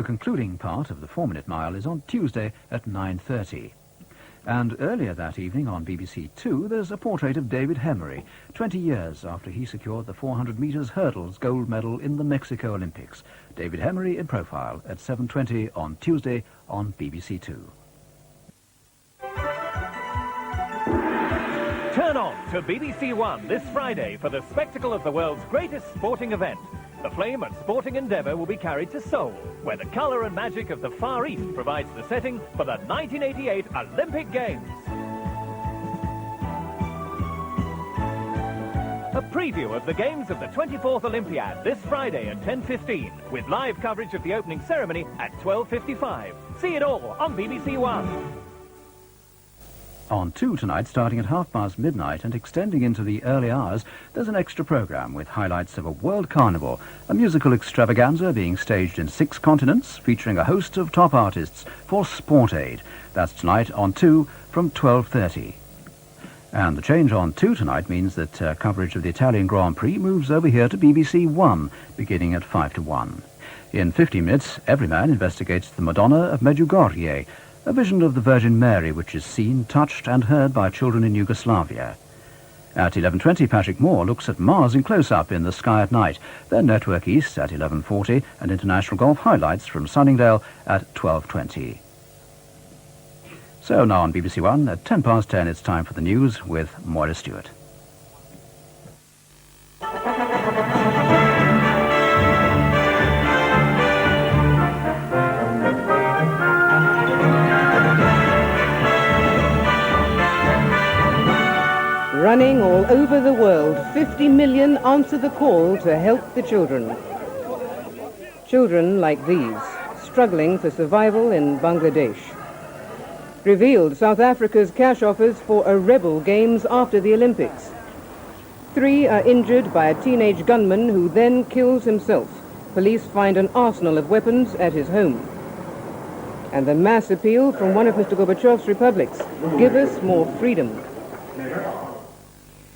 The concluding part of the 4-minute mile is on Tuesday at 9:30. And earlier that evening on BBC Two, there's a portrait of David Hemery, 20 years after he secured the 400 metres hurdles gold medal in the Mexico Olympics. David Hemery in profile at 7:20 on Tuesday on BBC Two. Turn on to BBC One this Friday for the spectacle of the world's greatest sporting event. The flame of sporting endeavour will be carried to Seoul, where the colour and magic of the Far East provides the setting for the 1988 Olympic Games. A preview of the Games of the 24th Olympiad this Friday at 10:15, with live coverage of the opening ceremony at 12:55. See it all on BBC One. On 2 tonight, starting at midnight and extending into the early hours, there's an extra programme with highlights of a world carnival, a musical extravaganza being staged in 6 continents, featuring a host of top artists for Sport Aid. That's tonight on 2 from 12:30. And the change on 2 tonight means that coverage of the Italian Grand Prix moves over here to BBC One, beginning at 5:1. In 50 minutes, Everyman investigates the Madonna of Medjugorje, a vision of the Virgin Mary which is seen, touched and heard by children in Yugoslavia. At 11:20, Patrick Moore looks at Mars in close-up in the sky at night. Then Network East at 11:40 and international golf highlights from Sunningdale at 12:20. So now on BBC One at 10:10, it's time for the news with Moira Stuart. Running all over the world, 50 million answer the call to help the children. Children like these, struggling for survival in Bangladesh. Revealed South Africa's cash offers for a rebel games after the Olympics. 3 are injured by a teenage gunman who then kills himself. Police find an arsenal of weapons at his home. And the mass appeal from one of Mr. Gorbachev's republics, give us more freedom.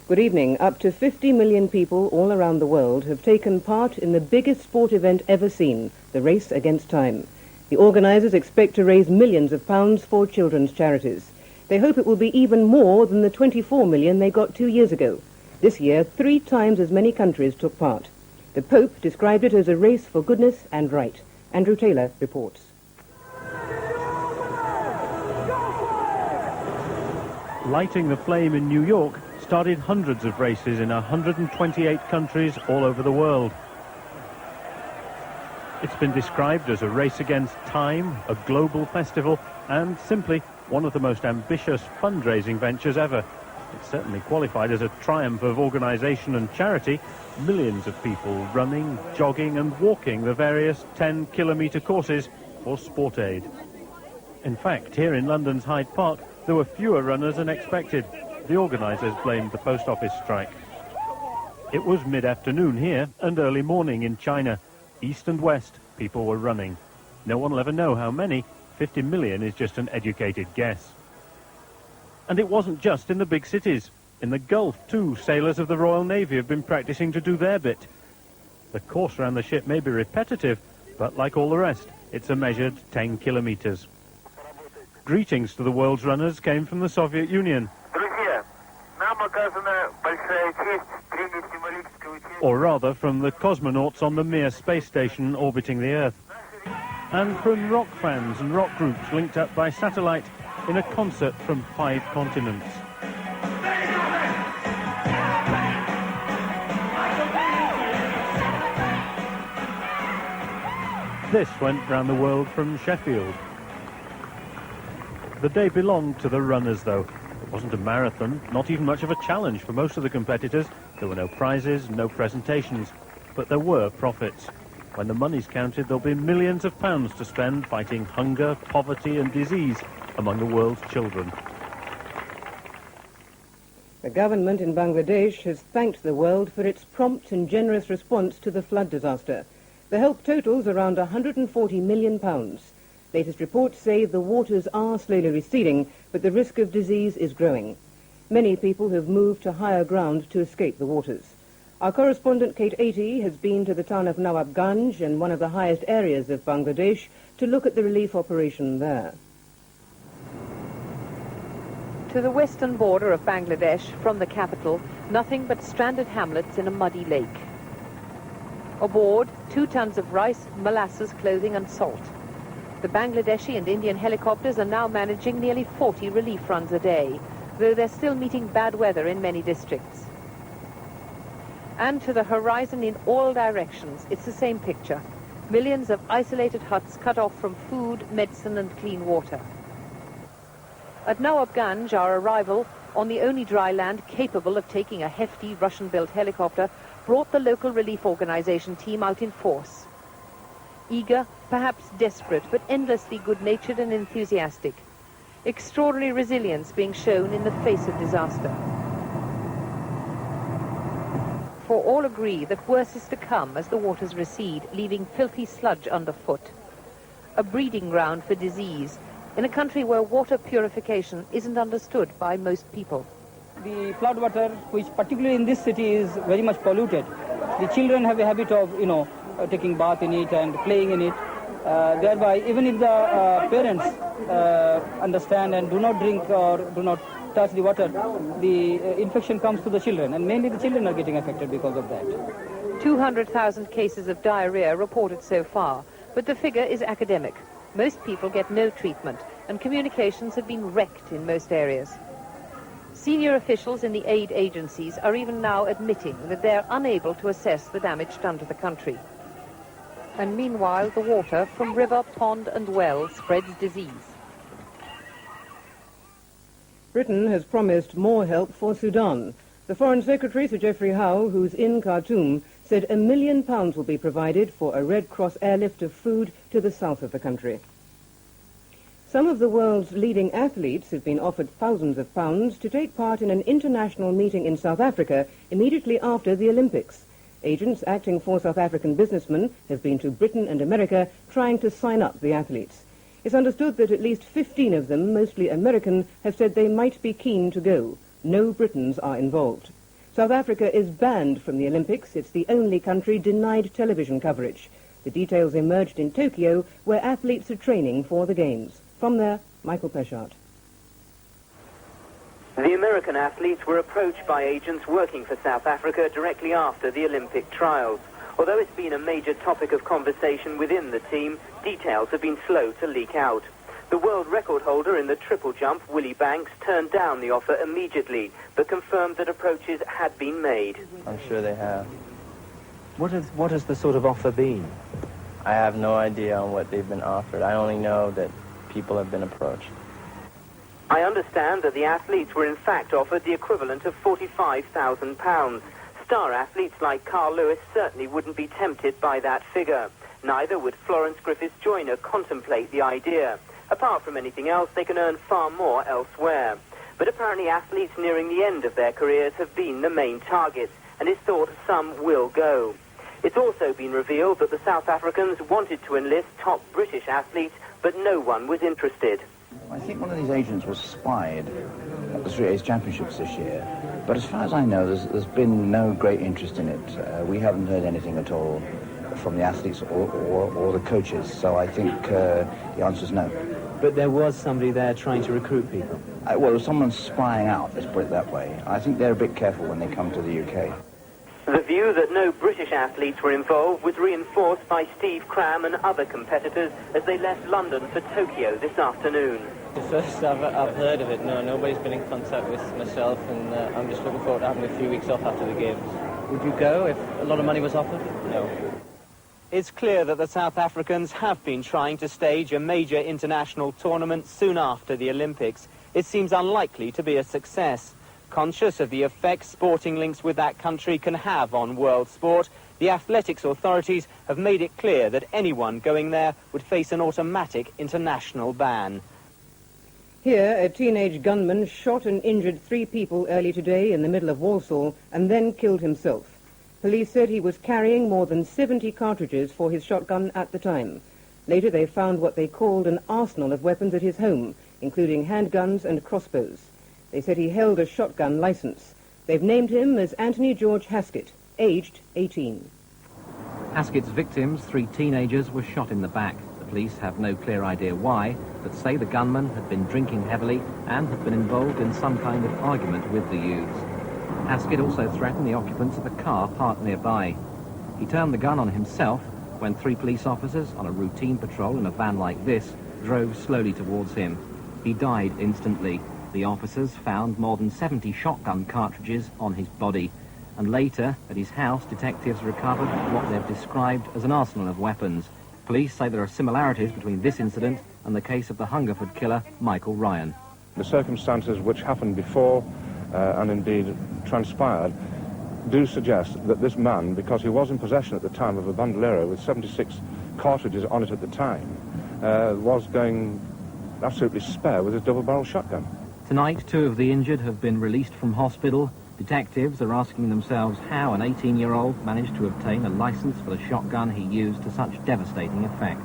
Good evening. Up to 50 million people all around the world have taken part in the biggest sport event ever seen, the Race Against Time. The organisers expect to raise millions of pounds for children's charities. They hope it will be even more than the 24 million they got 2 years ago. This year, 3 times as many countries took part. The Pope described it as a race for goodness and right. Andrew Taylor reports. Lighting the flame in New York started hundreds of races in 128 countries all over the world. It's been described as a race against time, a global festival, and simply one of the most ambitious fundraising ventures ever. It's certainly qualified as a triumph of organisation and charity. Millions of people running, jogging and walking the various 10-kilometre courses for Sport Aid. In fact, here in London's Hyde Park, there were fewer runners than expected. The organisers blamed the post office strike. It was mid-afternoon here and early morning in China. East and west, people were running. No one will ever know how many. 50 million is just an educated guess. And it wasn't just in the big cities. In the Gulf, too, sailors of the Royal Navy have been practising to do their bit. The course around the ship may be repetitive, but like all the rest, it's a measured 10 kilometres. Greetings to the world's runners came from the Soviet Union. Or rather, from the cosmonauts on the Mir space station orbiting the Earth. And from rock fans and rock groups linked up by satellite in a concert from 5 continents. This went round the world from Sheffield. The day belonged to the runners, though. It wasn't a marathon, not even much of a challenge for most of the competitors. There were no prizes, no presentations, but there were profits. When the money's counted, there'll be millions of pounds to spend fighting hunger, poverty and disease among the world's children. The government in Bangladesh has thanked the world for its prompt and generous response to the flood disaster. The help totals around £140 million. Latest reports say the waters are slowly receding, but the risk of disease is growing. Many people have moved to higher ground to escape the waters. Our correspondent Kate Atey has been to the town of Nawabganj in one of the highest areas of Bangladesh to look at the relief operation there. To the western border of Bangladesh, from the capital, nothing but stranded hamlets in a muddy lake. Aboard, 2 tons of rice, molasses, clothing and salt. The Bangladeshi and Indian helicopters are now managing nearly 40 relief runs a day, though they're still meeting bad weather in many districts. And to the horizon in all directions, it's the same picture. Millions of isolated huts cut off from food, medicine and clean water. At Nawabganj, our arrival on the only dry land capable of taking a hefty Russian-built helicopter brought the local relief organization team out in force. Eager, perhaps desperate, but endlessly good-natured and enthusiastic. Extraordinary resilience being shown in the face of disaster. For all agree that worse is to come as the waters recede, leaving filthy sludge underfoot. A breeding ground for disease in a country where water purification isn't understood by most people. The flood water, which particularly in this city is very much polluted. The children have a habit of, taking bath in it and playing in it. Thereby, even if the parents understand and do not drink or do not touch the water, the infection comes to the children, and mainly the children are getting affected because of that. 200,000 cases of diarrhea reported so far, but the figure is academic. Most people get no treatment, and communications have been wrecked in most areas. Senior officials in the aid agencies are even now admitting that they're unable to assess the damage done to the country. And meanwhile, the water from river, pond and well spreads disease. Britain has promised more help for Sudan. The Foreign Secretary, Sir Geoffrey Howe, who's in Khartoum, said £1 million will be provided for a Red Cross airlift of food to the south of the country. Some of the world's leading athletes have been offered thousands of pounds to take part in an international meeting in South Africa immediately after the Olympics. Agents acting for South African businessmen have been to Britain and America trying to sign up the athletes. It's understood that at least 15 of them, mostly American, have said they might be keen to go. No Britons are involved. South Africa is banned from the Olympics. It's the only country denied television coverage. The details emerged in Tokyo, where athletes are training for the Games. From there, Michael Peschardt. The American athletes were approached by agents working for South Africa directly after the Olympic trials. Although it's been a major topic of conversation within the team, details have been slow to leak out. The world record holder in the triple jump, Willie Banks, turned down the offer immediately, but confirmed that approaches had been made. I'm sure they have. What has the sort of offer been? I have no idea on what they've been offered. I only know that people have been approached. I understand that the athletes were in fact offered the equivalent of £45,000. Star athletes like Carl Lewis certainly wouldn't be tempted by that figure. Neither would Florence Griffiths-Joyner contemplate the idea. Apart from anything else, they can earn far more elsewhere. But apparently athletes nearing the end of their careers have been the main targets, and it's thought some will go. It's also been revealed that the South Africans wanted to enlist top British athletes, but no one was interested. I think one of these agents was spied at the Street Ace Championships this year. But as far as I know, there's been no great interest in it. We haven't heard anything at all from the athletes or the coaches, so I think the answer is no. But there was somebody there trying to recruit people? Well, someone's spying out, let's put it that way. I think they're a bit careful when they come to the UK. The view that no British athletes were involved was reinforced by Steve Cram and other competitors as they left London for Tokyo this afternoon. The first I've heard of it, no, nobody's been in contact with myself, and I'm just looking forward to having a few weeks off after the Games. Would you go if a lot of money was offered? No. It's clear that the South Africans have been trying to stage a major international tournament soon after the Olympics. It seems unlikely to be a success. Conscious of the effects sporting links with that country can have on world sport, the athletics authorities have made it clear that anyone going there would face an automatic international ban. Here, a teenage gunman shot and injured 3 people early today in the middle of Walsall and then killed himself. Police said he was carrying more than 70 cartridges for his shotgun at the time. Later they found what they called an arsenal of weapons at his home, including handguns and crossbows. They said he held a shotgun license. They've named him as Anthony George Haskett. aged 18. Askett's victims, 3 teenagers, were shot in the back. The police have no clear idea why, but say the gunman had been drinking heavily and had been involved in some kind of argument with the youths. Askett also threatened the occupants of a car parked nearby. He turned the gun on himself when 3 police officers on a routine patrol in a van like this drove slowly towards him. He died instantly. The officers found more than 70 shotgun cartridges on his body, and later, at his house, detectives recovered what they've described as an arsenal of weapons. Police say there are similarities between this incident and the case of the Hungerford killer, Michael Ryan. The circumstances which happened before and indeed transpired do suggest that this man, because he was in possession at the time of a bandolero with 76 cartridges on it at the time, was going absolutely spare with his double-barrel shotgun. Tonight, 2 of the injured have been released from hospital. Detectives are asking themselves how an 18-year-old managed to obtain a license for the shotgun he used to such devastating effect.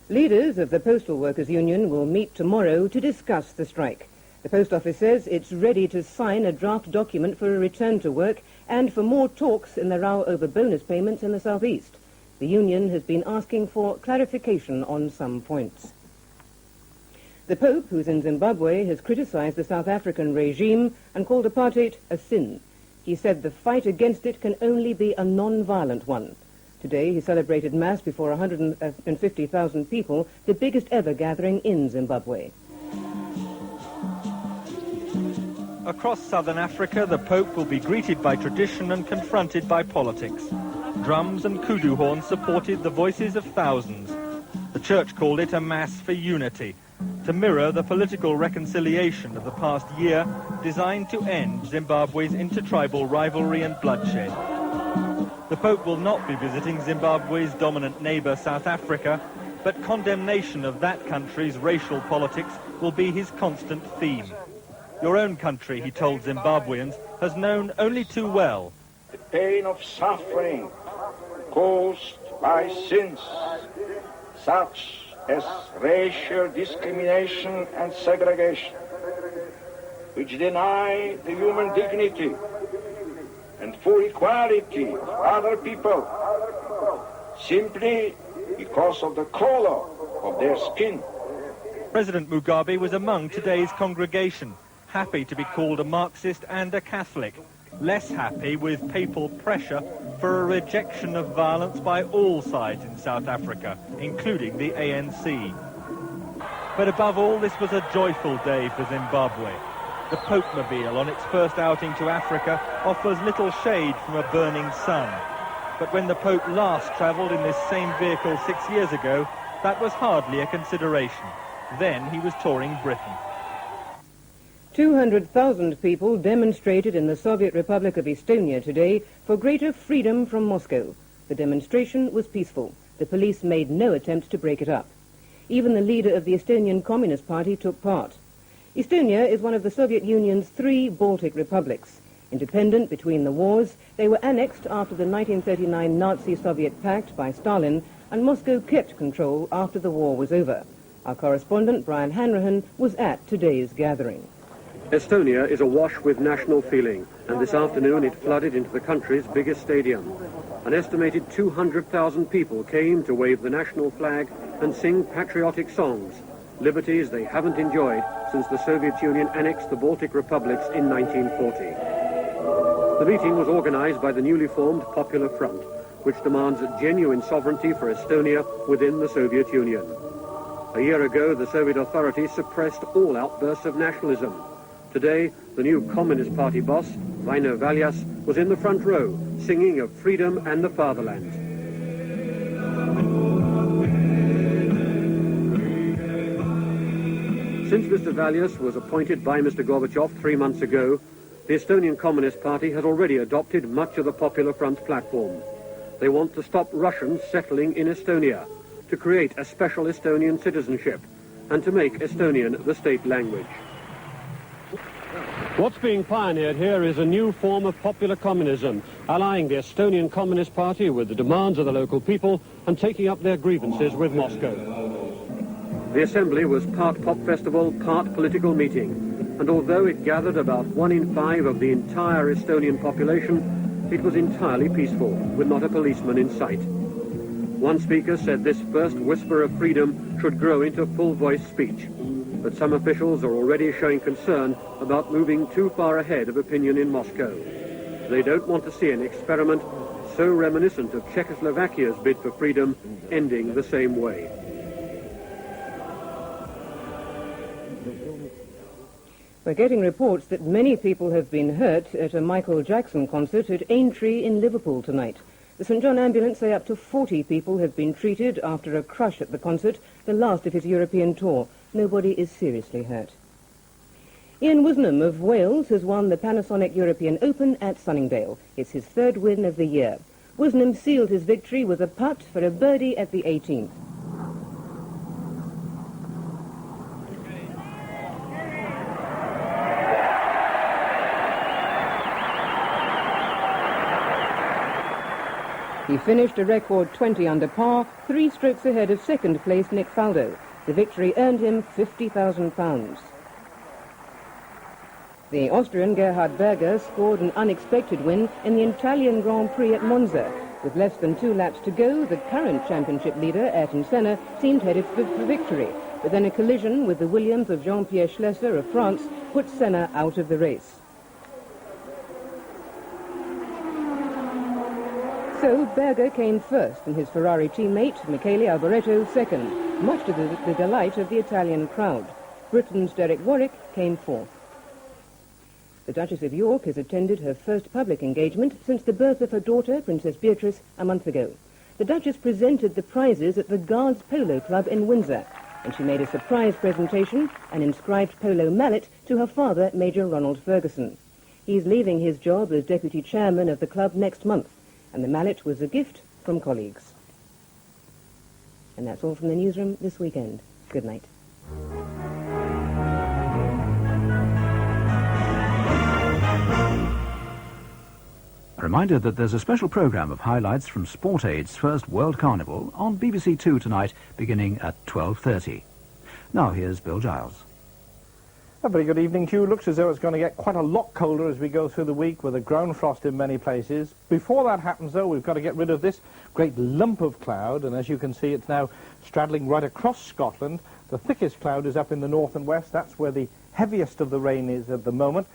Leaders of the Postal Workers Union will meet tomorrow to discuss the strike. The Post Office says it's ready to sign a draft document for a return to work and for more talks in the row over bonus payments in the southeast. The union has been asking for clarification on some points. The Pope, who's in Zimbabwe, has criticized the South African regime and called apartheid a sin. He said the fight against it can only be a non-violent one. Today he celebrated Mass before 150,000 people, the biggest ever gathering in Zimbabwe. Across southern Africa, the Pope will be greeted by tradition and confronted by politics. Drums and kudu horns supported the voices of thousands. The Church called it a Mass for unity, to mirror the political reconciliation of the past year designed to end Zimbabwe's intertribal rivalry and bloodshed. The Pope will not be visiting Zimbabwe's dominant neighbour, South Africa, but condemnation of that country's racial politics will be his constant theme. Your own country, he told Zimbabweans, has known only too well the pain of suffering caused by sins such as racial discrimination and segregation, which deny the human dignity and full equality of other people simply because of the color of their skin. President Mugabe was among today's congregation, happy to be called a Marxist and a Catholic, less happy with papal pressure for a rejection of violence by all sides in South Africa, including the ANC. But above all, this was a joyful day for Zimbabwe. The Pope-mobile on its first outing to Africa offers little shade from a burning sun. But when the Pope last travelled in this same vehicle 6 years ago, that was hardly a consideration. Then he was touring Britain. 200,000 people demonstrated in the Soviet Republic of Estonia today for greater freedom from Moscow. The demonstration was peaceful. The police made no attempt to break it up. Even the leader of the Estonian Communist Party took part. Estonia is one of the Soviet Union's 3 Baltic republics. Independent between the wars, they were annexed after the 1939 Nazi-Soviet pact by Stalin, and Moscow kept control after the war was over. Our correspondent, Brian Hanrahan, was at today's gathering. Estonia is awash with national feeling, and this afternoon it flooded into the country's biggest stadium. An estimated 200,000 people came to wave the national flag and sing patriotic songs, liberties they haven't enjoyed since the Soviet Union annexed the Baltic republics in 1940. The meeting was organized by the newly formed Popular Front, which demands genuine sovereignty for Estonia within the Soviet Union. A year ago, the Soviet authorities suppressed all outbursts of nationalism. Today, the new Communist Party boss, Vaino Valias, was in the front row, singing of freedom and the fatherland. Since Mr. Valias was appointed by Mr. Gorbachev 3 months ago, the Estonian Communist Party has already adopted much of the Popular Front platform. They want to stop Russians settling in Estonia, to create a special Estonian citizenship, and to make Estonian the state language. What's being pioneered here is a new form of popular communism, allying the Estonian Communist Party with the demands of the local people and taking up their grievances with Moscow. The assembly was part pop festival, part political meeting, and although it gathered about 1 in 5 of the entire Estonian population, it was entirely peaceful, with not a policeman in sight. One speaker said this first whisper of freedom should grow into full-voice speech, but some officials are already showing concern about moving too far ahead of opinion in Moscow. They don't want to see an experiment so reminiscent of Czechoslovakia's bid for freedom ending the same way. We're getting reports that many people have been hurt at a Michael Jackson concert at Aintree in Liverpool tonight. The St John ambulance say up to 40 people have been treated after a crush at the concert, the last of his European tour. Nobody is seriously hurt. Ian Woosnam of Wales has won the Panasonic European Open at Sunningdale. It's his third win of the year. Woosnam sealed his victory with a putt for a birdie at the 18th. He finished a record 20 under par, 3 strokes ahead of second-place Nick Faldo. The victory earned him £50,000. The Austrian Gerhard Berger scored an unexpected win in the Italian Grand Prix at Monza. With less than 2 laps to go, the current championship leader, Ayrton Senna, seemed headed for victory. But then a collision with the Williams of Jean-Pierre Schlesser of France put Senna out of the race. So Berger came first and his Ferrari teammate, Michele Alboreto, second, much to the delight of the Italian crowd. Britain's Derek Warwick came fourth. The Duchess of York has attended her first public engagement since the birth of her daughter, Princess Beatrice, a month ago. The Duchess presented the prizes at the Guards Polo Club in Windsor, and she made a surprise presentation, an inscribed polo mallet, to her father, Major Ronald Ferguson. He's leaving his job as deputy chairman of the club next month, and the mallet was a gift from colleagues. And that's all from the newsroom this weekend. Good night. A reminder that there's a special programme of highlights from Sport Aid's first World Carnival on BBC Two tonight, beginning at 12:30. Now here's Bill Giles. A very good evening to you. Looks as though it's going to get quite a lot colder as we go through the week, with a ground frost in many places. Before that happens, though, we've got to get rid of this great lump of cloud, and as you can see, it's now straddling right across Scotland. The thickest cloud is up in the north and west. That's where the heaviest of the rain is at the moment.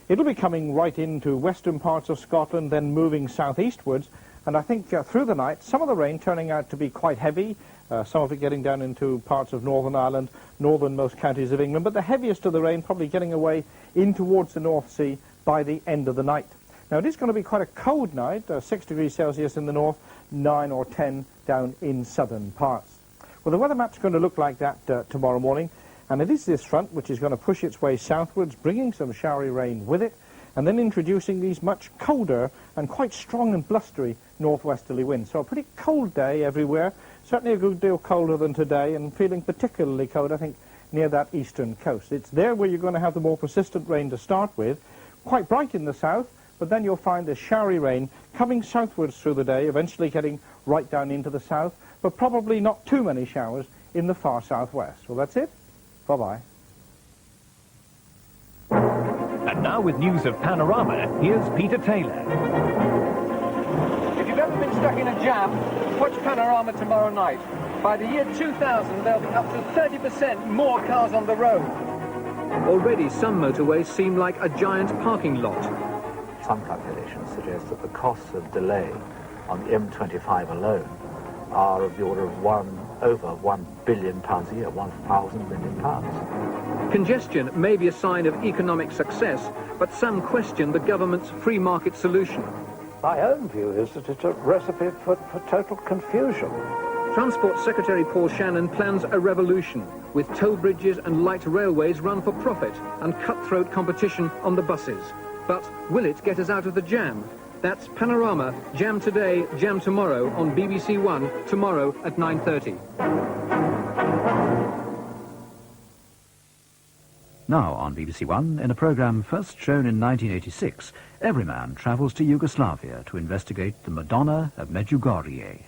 It'll be coming right into western parts of Scotland, then moving southeastwards, and I think through the night, some of the rain turning out to be quite heavy, some of it getting down into parts of Northern Ireland, northernmost counties of England, but the heaviest of the rain probably getting away in towards the North Sea by the end of the night. Now, it is going to be quite a cold night, 6 degrees Celsius in the north, 9 or 10 down in southern parts. Well, the weather map's going to look like that tomorrow morning, and it is this front which is going to push its way southwards, bringing some showery rain with it, and then introducing these much colder and quite strong and blustery northwesterly winds. So a pretty cold day everywhere, certainly a good deal colder than today, and feeling particularly cold, I think, near that eastern coast. It's there where you're going to have the more persistent rain to start with, quite bright in the south, but then you'll find the showery rain coming southwards through the day, eventually getting right down into the south, but probably not too many showers in the far southwest. Well, that's it. Bye-bye. And now with news of Panorama, here's Peter Taylor. If you've ever been stuck in a jam, watch Panorama tomorrow night. By the year 2000, there'll be up to 30% more cars on the road. Already, some motorways seem like a giant parking lot. Some calculations suggest that the costs of delay on the M25 alone are of the order of over £1 billion a year, 1,000 million pounds. Congestion may be a sign of economic success, but some question the government's free market solution. My own view is that it's a recipe for total confusion. Transport Secretary Paul Shannon plans a revolution, with toll bridges and light railways run for profit and cutthroat competition on the buses. But will it get us out of the jam? That's Panorama, Jam Today, Jam Tomorrow on BBC One, tomorrow at 9:30. Now on BBC One, in a programme first shown in 1986, every man travels to Yugoslavia to investigate the Madonna of Medjugorje.